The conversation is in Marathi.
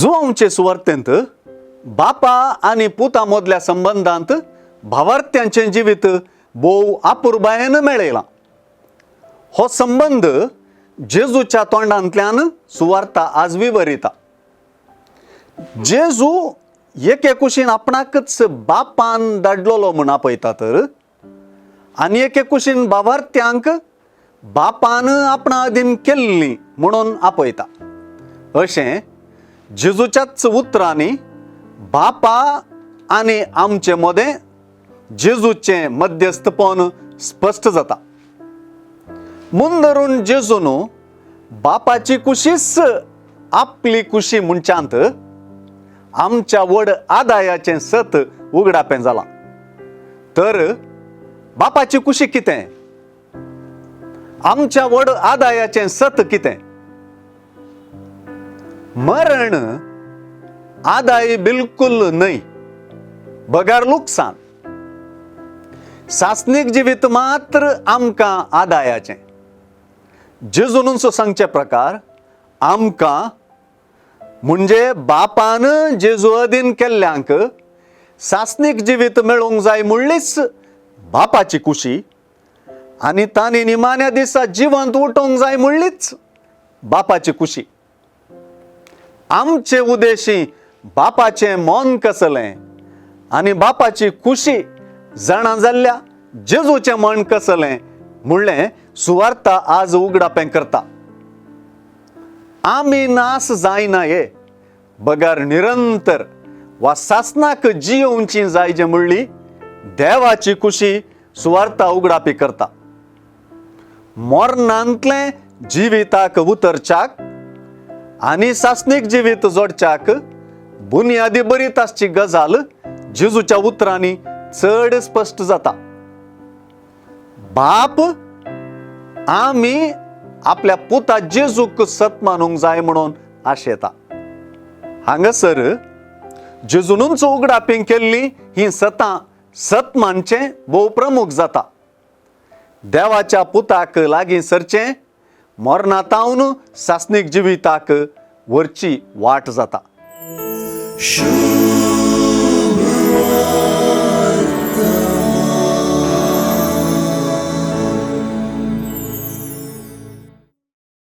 आमचे सुवार्थेंत बापा आणि पुता मदल्या संबंधांत भावार्थ्यांचे जिवीत भोव आपुरबायेन मेळयला. हो संबंध जेजूच्या तोंडांतल्यान सुवार्ता आज विवरिता. जेजू एके कुशीन आपणाकच बापान धाडलोलो म्हूण आपयता तर, आनी एके कुशीन भावार्थ्यांक बापान आपणा अधीन केल्ली म्हणून आपयता. अशें जेजूच्याच उतरांनी बापा आनी आमचे मदें जेजूचें मध्यस्थपण स्पश्ट जाता. मुंदरून जेजून बापाची कुशीच आपली कुशी म्हणच्यात आमच्या व्हड आदायाचें सत उगडापें जालां. तर बापाची कुशी कितें? आमच्या व्हड आदायाचें सत कितें? मरण आदाय बिलकुल न्हय, बगार लुकसाण. सासनीक जिवीत मात्र आमकां आदायाचें. जेजून सांगचे प्रकार आमकां म्हणजे बापान जेजू अधीन केल्ल्यांक सासनीक जिवीत मेळोवंक जाय म्हणलीच बापाची कुशी, आनी तांणी निमाण्या दिसा जिवंत उठोवंक जाय म्हणलीच बापाची कुशी. आमचे उद्देशी बापाचें मन कसलें आनी बापाची कुशी जाणा जाल्ल्या जेजूचें मन कसलें म्हणलें सुवार्ता आज उगडापें करता. आमी नास जायनाये, बगार निरंतर वा सासनाक जियोवची जाय जे म्हणली देवाची कुशी सुवार्ता उगडापी करता. मोर्नांतले जिविताक उतरच्याक आनी सासनीक जिवीत जोडच्याक बुनयादी बरीत आसची गजाल जेजूच्या उतरांनी चड स्पश्ट जाता. बाप आमी आपल्या पुता जेजूक सत मानूंक जाय म्हणून आशेता. हांगासर जेजूनच उगडापी केल्ली ही सतां सत मानचें भोव प्रमुख जाता. देवाच्या पुताक लागीं सरचें मोर्नातावन सासनीक जिविताक व्हरची वाट जाता.